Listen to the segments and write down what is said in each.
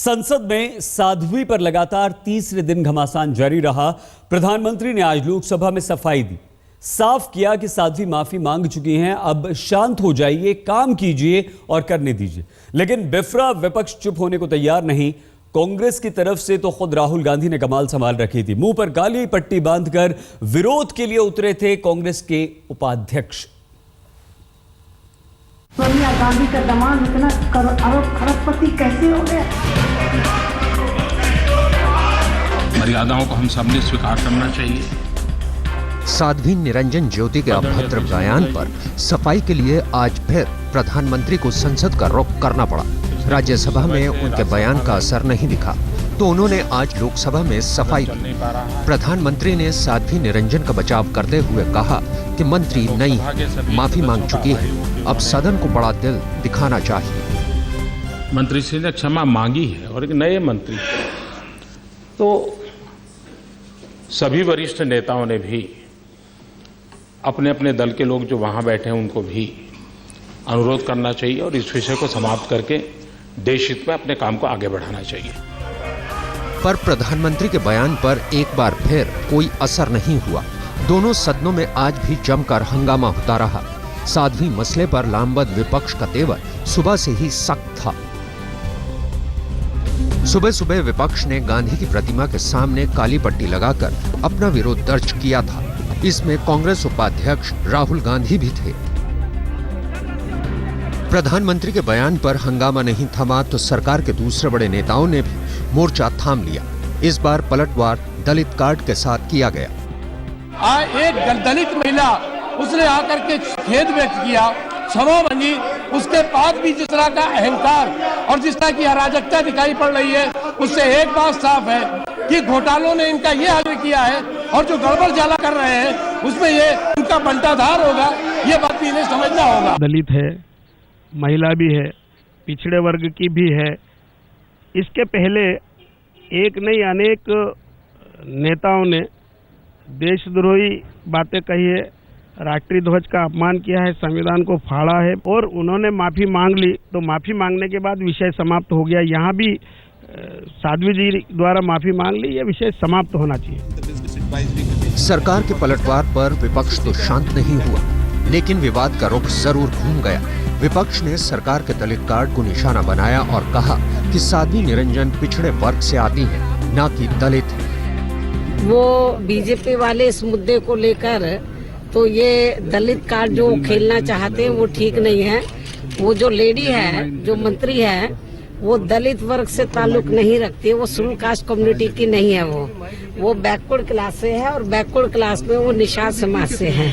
संसद में साध्वी पर लगातार तीसरे दिन घमासान जारी रहा। प्रधानमंत्री ने आज लोकसभा में सफाई दी, साफ किया कि साध्वी माफी मांग चुकी हैं, अब शांत हो जाइए, काम कीजिए और करने दीजिए। लेकिन बिफरा विपक्ष चुप होने को तैयार नहीं। कांग्रेस की तरफ से तो खुद राहुल गांधी ने कमाल संभाल रखी थी। मुंह पर काली पट्टी बांधकर विरोध के लिए उतरे थे कांग्रेस के उपाध्यक्ष। सोनिया गांधी का दामाद इतना अरब खरबपति कैसे हो गया? मर्यादाओं को हम सबने स्वीकार करना चाहिए। साध्वी निरंजन ज्योति के अभद्र बयान पर सफाई के लिए आज फिर प्रधानमंत्री को संसद का रुख करना पड़ा। राज्यसभा में उनके बयान का असर नहीं दिखा तो उन्होंने आज लोकसभा में सफाई दी। प्रधानमंत्री ने साध्वी निरंजन का बचाव करते हुए कहा कि मंत्री नई माफी मांग चुकी है, अब सदन को बड़ा दिल दिखाना चाहिए। मंत्री श्री ने क्षमा मांगी है और एक नए मंत्री, तो सभी वरिष्ठ नेताओं ने भी अपने अपने दल के लोग जो वहां बैठे हैं उनको भी अनुरोध करना चाहिए और इस विषय को समाप्त करके देश हित में अपने काम को आगे बढ़ाना चाहिए। पर प्रधानमंत्री के बयान पर एक बार फिर कोई असर नहीं हुआ। दोनों सदनों में आज भी जमकर हंगामा होता रहा। साध्वी मसले पर लामबंद विपक्ष का तेवर सुबह से ही सख्त था। सुबह सुबह विपक्ष ने गांधी की प्रतिमा के सामने काली पट्टी लगाकर अपना विरोध दर्ज किया था। इसमें कांग्रेस उपाध्यक्ष राहुल गांधी भी थे। प्रधानमंत्री के बयान पर हंगामा नहीं थमा तो सरकार के दूसरे बड़े नेताओं ने भी मोर्चा थाम लिया। इस बार पलटवार दलित कार्ड के साथ किया गया। एक दलित महिला उसने आकर के खेद व्यक्त किया, क्षमा मांगी, उसके बाद भी जिस तरह का अहंकार और जिस तरह की अराजकता दिखाई पड़ रही है, उससे एक बात साफ है कि घोटालों ने इनका ये हाल किया है और जो गड़बड़ जाला कर रहे हैं उसमें ये उनका बंटाधार होगा, ये बात इन्हें समझना होगा। दलित है, महिला भी है, पिछड़े वर्ग की भी है। इसके पहले एक नहीं अनेक नेताओं ने देशद्रोही बातें कही है, राष्ट्रीय ध्वज का अपमान किया है, संविधान को फाड़ा है और उन्होंने माफी मांग ली। तो माफी मांगने के बाद विषय समाप्त हो गया। यहाँ भी साध्वी जी द्वारा माफी मांग ली, यह विषय समाप्त होना चाहिए। सरकार के पलटवार पर विपक्ष तो शांत नहीं हुआ, लेकिन विवाद का रुख जरूर घूम गया। विपक्ष ने सरकार के दलित कार्ड को निशाना बनाया और कहा कि साध्वी निरंजन पिछड़े वर्ग से आती है, न कि दलित है। वो बीजेपी वाले इस मुद्दे को लेकर तो ये दलित कार्ड जो खेलना चाहते हैं वो ठीक नहीं है। वो जो लेडी है, जो मंत्री है, वो दलित वर्ग से ताल्लुक नहीं रखती है, वो शेड्यूल कास्ट कम्युनिटी की नहीं है। वो बैकवर्ड क्लास से है और बैकवर्ड क्लास में वो निषाद समाज से है।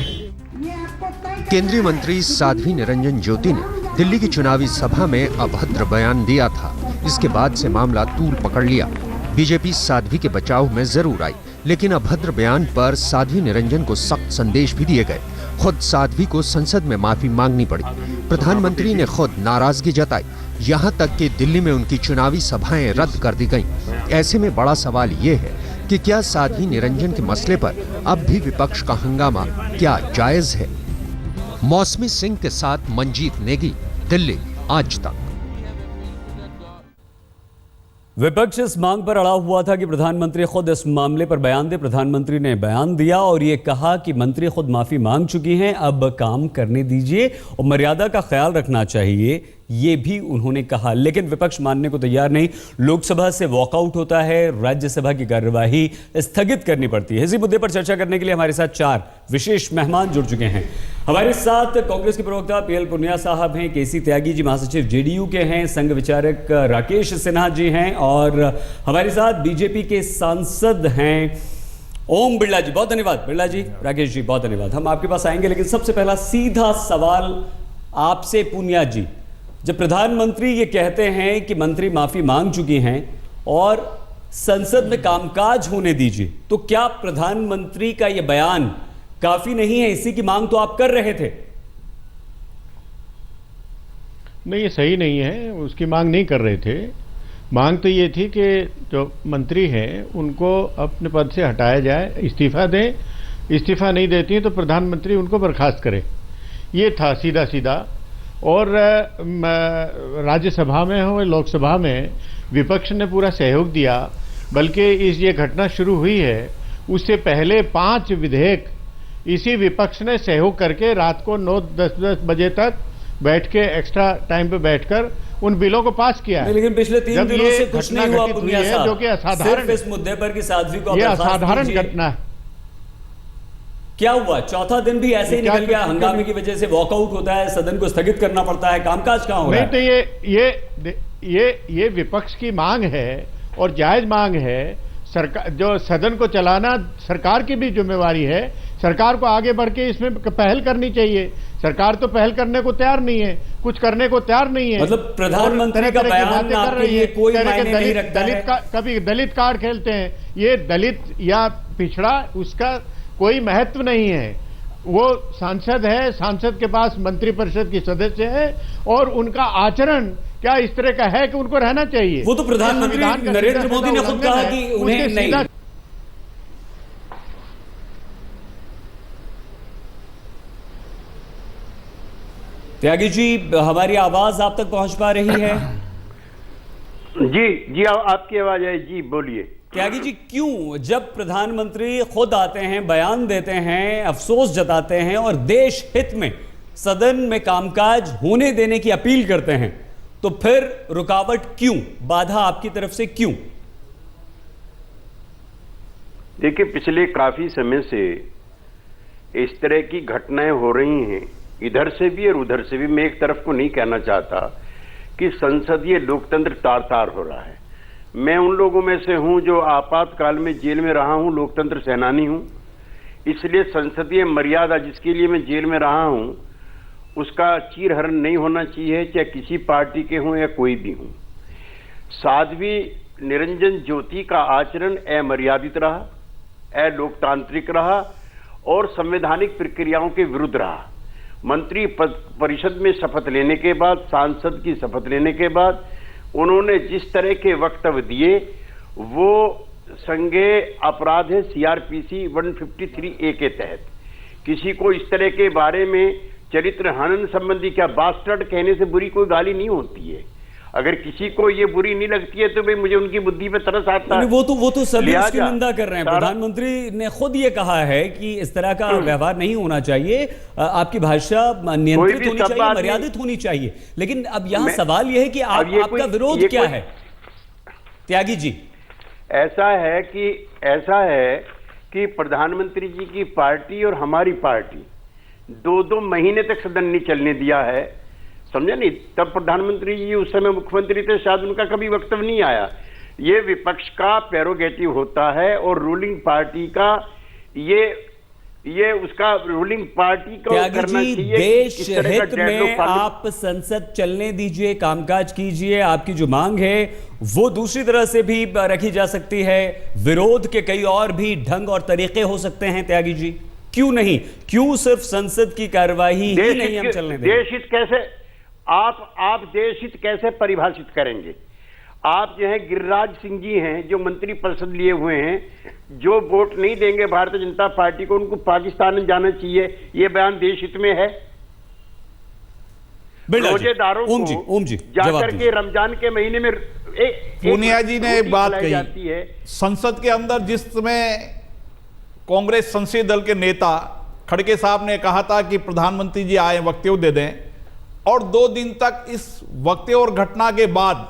केंद्रीय मंत्री साध्वी निरंजन ज्योति ने दिल्ली की चुनावी सभा में अभद्र बयान दिया था। इसके बाद से मामला तूल पकड़ लिया। बीजेपी साध्वी के बचाव में जरूर आई, लेकिन अभद्र बयान पर साध्वी निरंजन को सख्त संदेश भी दिए गए। खुद साध्वी को संसद में माफी मांगनी पड़ी। प्रधानमंत्री ने खुद नाराजगी जताई, यहाँ तक कि दिल्ली में उनकी चुनावी सभाएं रद्द कर दी गईं। ऐसे में बड़ा सवाल ये है कि क्या साध्वी निरंजन के मसले पर अब भी विपक्ष का हंगामा क्या जायज है? मौसमी सिंह के साथ मंजीत नेगी, दिल्ली, आज तक। विपक्ष इस मांग पर अड़ा हुआ था कि प्रधानमंत्री खुद इस मामले पर बयान दे। प्रधानमंत्री ने बयान दिया और ये कहा कि मंत्री खुद माफी मांग चुकी हैं, अब काम करने दीजिए और मर्यादा का ख्याल रखना चाहिए, ये भी उन्होंने कहा। लेकिन विपक्ष मानने को तैयार नहीं। लोकसभा से वॉकआउट होता है, राज्यसभा की कार्यवाही स्थगित करनी पड़ती है। इसी मुद्दे पर चर्चा करने के लिए हमारे साथ 4 विशेष मेहमान जुड़ चुके हैं। हमारे साथ कांग्रेस के प्रवक्ता पीएल पुनिया साहब हैं, केसी त्यागी जी महासचिव जेडीयू के हैं, संघ विचारक राकेश सिन्हा जी हैं और हमारे साथ बीजेपी के सांसद हैं ओम बिरला जी। बहुत धन्यवाद बिरला जी, राकेश जी बहुत धन्यवाद। हम आपके पास आएंगे, लेकिन सबसे पहला सीधा सवाल आपसे पुनिया जी, जब प्रधानमंत्री ये कहते हैं कि मंत्री माफी मांग चुकी हैं और संसद में कामकाज होने दीजिए, तो क्या प्रधानमंत्री का ये बयान काफी नहीं है? इसी की मांग तो आप कर रहे थे। नहीं, ये सही नहीं है, उसकी मांग नहीं कर रहे थे। मांग तो ये थी कि जो मंत्री हैं उनको अपने पद से हटाया जाए, इस्तीफा दें। इस्तीफा नहीं देती हैं तो प्रधानमंत्री उनको बर्खास्त करे। ये था सीधा सीधा। और राज्यसभा में हो लोकसभा में विपक्ष ने पूरा सहयोग दिया। बल्कि ये घटना शुरू हुई है उससे पहले 5 विधेयक इसी विपक्ष ने सहयोग करके रात को 9-10 बजे तक बैठ के एक्स्ट्रा टाइम पे बैठकर उन बिलों को पास किया है। लेकिन पिछले 3 दिनों से कुछ नहीं हुआ पुनिया साहब, जो कि असाधारण, इस मुद्दे पर कि साध्वी को ये असाधारण घटना है। क्या हुआ? चौथा दिन भी ऐसे ही निकल गया, हंगामे की वजह से वॉकआउट होता है, सदन को स्थगित करना पड़ता है, कामकाज कहां हो रहा है? नहीं तो ये विपक्ष की मांग है और जायज मांग है। सरकार जो सदन को चलाना सरकार की भी जिम्मेवारी है। सरकार को आगे बढ़ के इसमें पहल करनी चाहिए। सरकार तो पहल करने को तैयार नहीं है, कुछ करने को तैयार नहीं है। मतलब प्रधानमंत्री का बयान आपके लिए कोई मायने नहीं रखता है? कभी दलित कार्ड खेलते हैं, ये दलित या पिछड़ा उसका कोई महत्व नहीं है। वो सांसद है, सांसद के पास मंत्रिपरिषद की सदस्य है और उनका आचरण क्या इस तरह का है कि उनको रहना चाहिए। वो तो प्रधानमंत्री नरेंद्र मोदी ने खुद कहा कि उन्हें नहीं। त्यागी जी, हमारी आवाज आप तक पहुंच पा रही है? जी आपकी आवाज है जी, बोलिए। त्यागी जी, क्यों जब प्रधानमंत्री खुद आते हैं, बयान देते हैं, अफसोस जताते हैं और देश हित में सदन में कामकाज होने देने की अपील करते हैं, तो फिर रुकावट क्यों, बाधा आपकी तरफ से क्यों? देखिए, पिछले काफी समय से इस तरह की घटनाएं हो रही हैं, इधर से भी और उधर से भी। मैं एक तरफ को नहीं कहना चाहता कि संसदीय लोकतंत्र तार तार हो रहा है। मैं उन लोगों में से हूं जो आपातकाल में जेल में रहा हूं, लोकतंत्र सेनानी हूं। इसलिए संसदीय मर्यादा जिसके लिए मैं जेल में रहा हूं उसका चीरहरण नहीं होना चाहिए, चाहे किसी पार्टी के हों या कोई भी हों। साध्वी निरंजन ज्योति का आचरण अमर्यादित रहा, अलोकतांत्रिक रहा और संवैधानिक प्रक्रियाओं के विरुद्ध रहा। मंत्री परिषद में शपथ लेने के बाद, सांसद की शपथ लेने के बाद उन्होंने जिस तरह के वक्तव्य दिए वो संज्ञेय अपराध है सीआरपीसी 153A के तहत। किसी को इस तरह के बारे में चरित्र हनन संबंधी क्या बास्टर्ड कहने से बुरी कोई गाली नहीं होती है। अगर किसी को ये बुरी नहीं लगती है तो भाई मुझे उनकी बुद्धि पे तरस आता है। वो तो सभी उसकी निंदा कर रहे हैं। प्रधानमंत्री ने खुद ये कहा है कि इस तरह का व्यवहार नहीं होना चाहिए, आपकी भाषा नियंत्रित होनी चाहिए, मर्यादित होनी चाहिए। लेकिन अब यहाँ सवाल यह है कि आपका विरोध क्या है त्यागी जी? ऐसा है कि प्रधानमंत्री जी की पार्टी और हमारी पार्टी 2-2 महीने तक सदन नहीं चलने दिया है, समझे नहीं? तब प्रधानमंत्री जी उस समय मुख्यमंत्री थे, शायद उनका कभी वक्तव्य नहीं आया। ये विपक्ष का प्रेरोगेटिव होता है और रूलिंग पार्टी का ये उसका रूलिंग पार्टी को करना चाहिए। देश हित में आप संसद चलने दीजिए, कामकाज कीजिए, आपकी जो मांग है वो दूसरी तरह से भी रखी जा सकती है। विरोध के कई और भी ढंग और तरीके हो सकते हैं त्यागी जी, क्यों नहीं? क्यों सिर्फ संसद की कार्यवाही ही नहीं हम चलने देंगे? देश हित कैसे आप देश हित कैसे परिभाषित करेंगे? आप जो है गिरिराज सिंह जी हैं जो मंत्री परिषद लिए हुए हैं, जो वोट नहीं देंगे भारतीय जनता पार्टी को, उनको पाकिस्तान में जाना चाहिए। ये बयान देश हित में है? रोजेदारों को जाकर के रमजान के महीने में पूनिया जी ने एक बात कही जाती है, संसद के अंदर जिस समय कांग्रेस संसदीय दल के नेता खड़गे साहब ने कहा था कि प्रधानमंत्री जी आए वक्तव्य दे दें, और 2 दिन तक इस वक्तव्य और घटना के बाद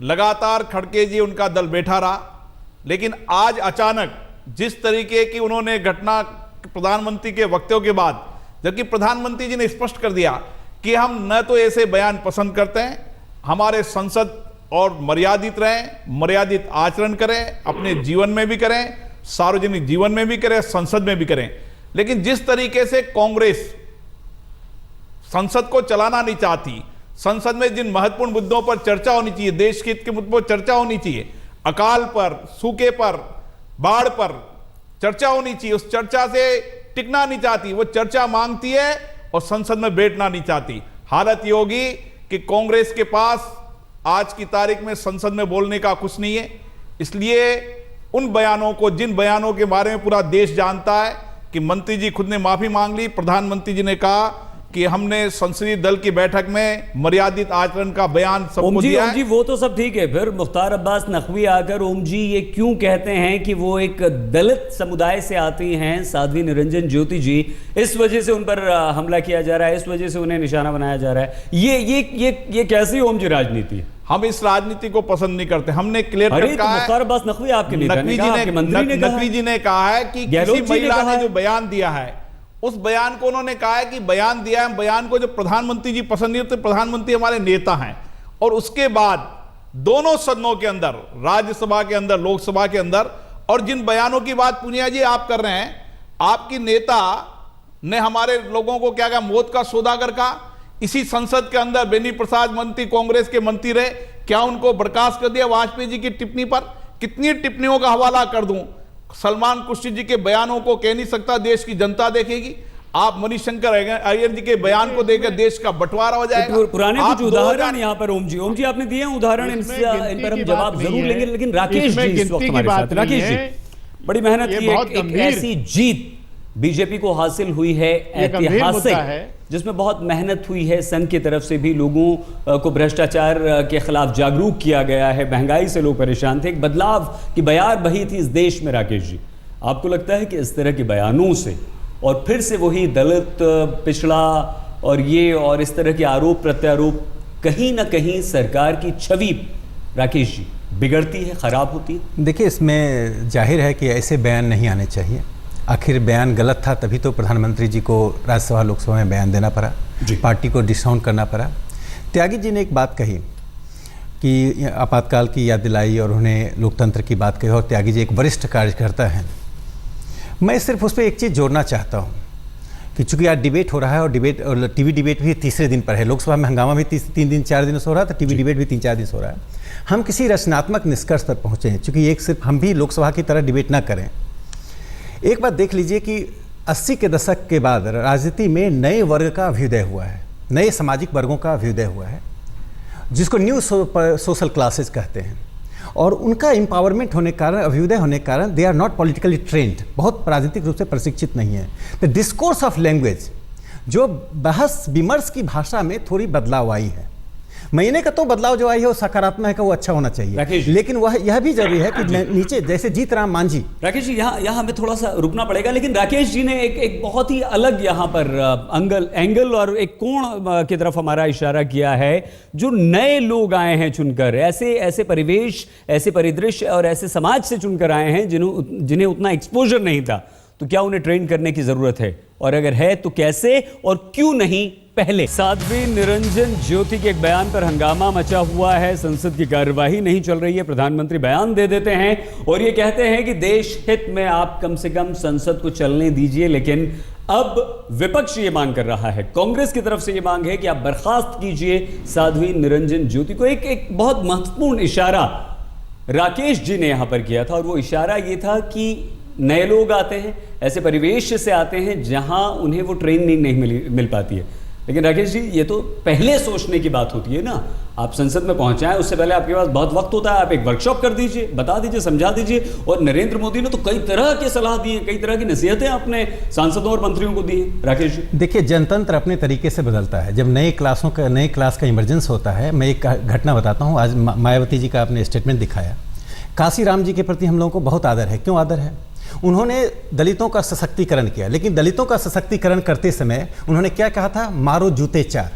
लगातार खड़गे जी उनका दल बैठा रहा। लेकिन आज अचानक जिस तरीके की उन्होंने घटना प्रधानमंत्री के वक्तव्य के बाद, जबकि प्रधानमंत्री जी ने स्पष्ट कर दिया कि हम न तो ऐसे बयान पसंद करते हैं, हमारे संसद और मर्यादित रहें, मर्यादित आचरण करें, अपने जीवन में भी करें, सार्वजनिक जीवन में भी करें, संसद में भी करें। लेकिन जिस तरीके से कांग्रेस संसद को चलाना नहीं चाहती, संसद में जिन महत्वपूर्ण मुद्दों पर चर्चा होनी चाहिए, देश के हित के मुद्दों पर चर्चा होनी चाहिए, अकाल पर, सूखे पर, बाढ़ पर चर्चा होनी चाहिए, उस चर्चा से टिकना नहीं चाहती। वो चर्चा मांगती है और संसद में बैठना नहीं चाहती। हालत ये होगी कि कांग्रेस के पास आज की तारीख में संसद में बोलने का कुछ नहीं है। इसलिए उन बयानों को, जिन बयानों के बारे में पूरा देश जानता है कि मंत्री जी खुद ने माफी मांग ली, प्रधानमंत्री जी ने कहा कि हमने संसदीय दल की बैठक में मर्यादित आचरण का बयान सबको दिया है। जी वो तो सब ठीक है, फिर मुख्तार अब्बास नकवी आकर ओम जी ये क्यों कहते हैं कि वो एक दलित समुदाय से आती हैं साध्वी निरंजन ज्योति जी, इस वजह से उन पर हमला किया जा रहा है, इस वजह से उन्हें निशाना बनाया जा रहा है, ये कैसी ओम जी राजनीति? हम इस राजनीति को पसंद नहीं करते। हमने क्लियर कट कहा है, मुख्तार अब्बास नकवी आपके नेता ने कहा, आपके मंत्री ने कहा, नकवी जी ने कहा है कि किसी महिला ने जो बयान दिया है उस बयान को उन्होंने कहा है कि बयान दिया है, बयान को जो प्रधानमंत्री जी पसंद नहीं होते, प्रधानमंत्री हमारे नेता हैं। और उसके बाद दोनों सदनों के अंदर, राज्यसभा के अंदर, लोकसभा के अंदर, और जिन बयानों की बात पूनिया जी आप कर रहे हैं, आपकी नेता ने हमारे लोगों को क्या कहा, मौत का सौदागर कहा। इसी संसद के अंदर बेनी प्रसाद मंत्री कांग्रेस के मंत्री रहे, क्या उनको बर्खास्त कर दिया वाजपेयी जी की टिप्पणी पर? कितनी टिप्पणियों का हवाला कर दूं, सलमान खुर्शीद जी के बयानों को कह नहीं सकता, देश की जनता देखेगी। आप मणिशंकर अय्यर जी के बयान को देकर देश का बंटवारा हो जाएगा। पुराने कुछ उदाहरण यहाँ पर ओम जी आपने दिए हैं उदाहरण, इन पर हम जवाब जरूर लेंगे, लेकिन राकेश जी इस वक्त हमारे साथ। राकेश जी, बड़ी मेहनत की एक ऐसी जीत बीजेपी को हासिल हुई है, ऐतिहासिक, जिसमें बहुत मेहनत हुई है, संघ की तरफ से भी लोगों को भ्रष्टाचार के खिलाफ जागरूक किया गया है, महंगाई से लोग परेशान थे, एक बदलाव की बयार बही थी इस देश में। राकेश जी, आपको लगता है कि इस तरह के बयानों से और फिर से वही दलित, पिछड़ा और इस तरह के आरोप प्रत्यारोप, कहीं ना कहीं सरकार की छवि राकेश जी बिगड़ती है, खराब होती है? देखिए, इसमें जाहिर है कि ऐसे बयान नहीं आने चाहिए। आखिर बयान गलत था, तभी तो प्रधानमंत्री जी को राज्यसभा लोकसभा में बयान देना पड़ा, पार्टी को डिसकाउंट करना पड़ा। त्यागी जी ने एक बात कही कि आपातकाल की याद दिलाई और उन्हें लोकतंत्र की बात कही, और त्यागी जी एक वरिष्ठ कार्यकर्ता हैं। मैं सिर्फ उस पर एक चीज़ जोड़ना चाहता हूँ कि चूँकि आज डिबेट हो रहा है, और टीवी डिबेट भी तीसरे दिन पर है, लोकसभा में हंगामा भी 3 दिन 4 दिन से हो रहा था, टीवी डिबेट भी 3-4 दिन से हो रहा है। हम किसी रचनात्मक निष्कर्ष पर पहुँचे हैं, चूँकि एक सिर्फ हम भी लोकसभा की तरह डिबेट ना करें। एक बात देख लीजिए कि 80 के दशक के बाद राजनीति में नए वर्ग का अभ्युदय हुआ है, नए सामाजिक वर्गों का अभ्युदय हुआ है, जिसको न्यू सोशल क्लासेस कहते हैं, और उनका एम्पावरमेंट होने के कारण, अभ्युदय होने के कारण, they are not politically trained, बहुत राजनीतिक रूप से प्रशिक्षित नहीं है। द डिस्कोर्स ऑफ लैंग्वेज, जो बहस विमर्श की भाषा में थोड़ी बदलाव आई है, महीने का तो बदलाव जो आई है वो सकारात्मक है, कि वो अच्छा होना चाहिए, लेकिन वह यह भी जरूरी है कि नीचे जैसे जीतराम मांझी। राकेश जी, यहाँ हमें थोड़ा सा रुकना पड़ेगा, लेकिन राकेश जी ने एक बहुत ही अलग यहाँ पर एंगल और एक कोण की तरफ हमारा इशारा किया है। जो नए लोग आए हैं चुनकर, ऐसे परिवेश, ऐसे परिदृश्य और ऐसे समाज से चुनकर आए हैं जिन्हें उतना एक्सपोजर नहीं था, तो क्या उन्हें ट्रेन करने की जरूरत है, और अगर है तो कैसे और क्यों नहीं पहले? साध्वी निरंजन ज्योति के एक बयान पर हंगामा मचा हुआ है, संसद की कार्यवाही नहीं चल रही है, प्रधानमंत्री बयान दे देते हैं और ये कहते हैं कि देश हित में आप कम से कम संसद को चलने दीजिए, लेकिन अब विपक्ष ये मांग कर रहा है, कांग्रेस की तरफ से ये मांग है कि आप बर्खास्त कीजिए साध्वी निरंजन ज्योति को। एक बहुत महत्वपूर्ण इशारा राकेश जी ने यहां पर किया था, और वो इशारा ये था कि नए लोग आते हैं, ऐसे परिवेश से आते हैं जहां उन्हें वो ट्रेनिंग नहीं मिल पाती है। लेकिन राकेश जी, ये तो पहले सोचने की बात होती है ना, आप संसद में पहुंचाएं उससे पहले आपके पास बहुत वक्त होता है, आप एक वर्कशॉप कर दीजिए, बता दीजिए, समझा दीजिए। और नरेंद्र मोदी ने तो कई तरह के सलाह दी है, कई तरह की नसीहतें अपने सांसदों और मंत्रियों को दी हैं। राकेश जी, देखिए, जनतंत्र अपने तरीके से बदलता है। जब नए क्लास का इमरजेंस होता है, मैं एक घटना बताता हूँ। आज मायावती जी का आपने स्टेटमेंट दिखाया, काशीराम जी के प्रति हम लोगों को बहुत आदर है। क्यों आदर है? उन्होंने दलितों का सशक्तिकरण किया, लेकिन दलितों का सशक्तिकरण करते समय उन्होंने क्या कहा था? मारो जूते चार।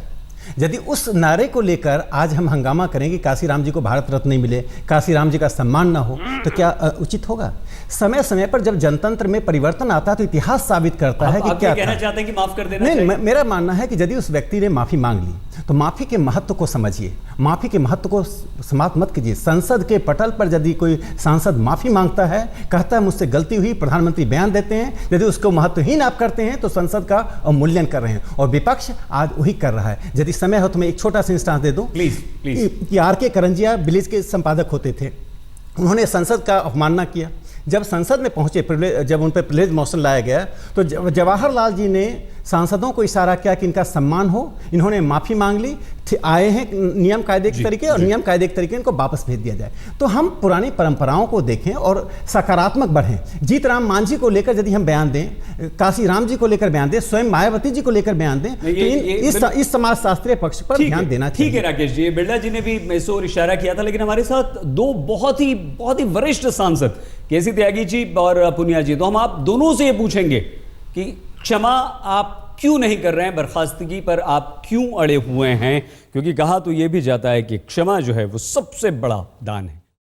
यदि उस नारे को लेकर आज हम हंगामा करें कि काशीराम जी को भारत रत्न नहीं मिले, काशीराम जी का सम्मान ना हो, तो क्या उचित होगा? समय समय पर जब जनतंत्र में परिवर्तन आता है तो इतिहास साबित करता है कि क्या कहना चाहते हैं कि माफ कर देना नहीं, मेरा मानना है कि यदि उस व्यक्ति ने माफी मांग ली तो माफी के महत्व को समझिए, माफी के महत्व को समाप्त मत कीजिए। संसद के पटल पर यदि कोई सांसद माफी मांगता है, कहता है मुझसे गलती हुई, प्रधानमंत्री बयान देते हैं, यदि उसको महत्वहीन आप करते हैं तो संसद का अवमूल्यन कर रहे हैं, और विपक्ष आज वही कर रहा है। यदि समय हो तो मैं एक छोटा सा इंस्टांस दे दूं प्लीज। कि आर.के. करंजिया विलेज के संपादक होते थे, उन्होंने संसद का अवमानना किया। जब संसद में पहुंचे, जब उन पर प्रिविलेज मोशन लाया गया, तो जवाहरलाल जी ने सांसदों को इशारा किया कि इनका सम्मान हो, इन्होंने माफ़ी मांग ली, आए हैं नियम कायदे के तरीके, और नियम कायदे के तरीके इनको वापस भेज दिया जाए। तो हम पुरानी परंपराओं को देखें और सकारात्मक बढ़ें। जीतराम मांझी को लेकर यदि हम बयान दें, काशीराम जी को लेकर बयान दें, स्वयं मायावती जी को लेकर बयान दें, तो इस समाजशास्त्रीय पक्ष पर ध्यान देना चाहिए। ठीक है राकेश जी, बिरला जी ने भी इस ओर इशारा किया था, लेकिन हमारे साथ दो बहुत ही वरिष्ठ सांसद केसी त्यागी जी और पुनिया जी, तो हम आप दोनों से ये पूछेंगे कि क्षमा आप क्यों नहीं कर रहे हैं, बर्खास्तगी पर आप क्यों अड़े हुए हैं? क्योंकि कहा तो यह भी जाता है कि क्षमा जो है वो सबसे बड़ा दान है।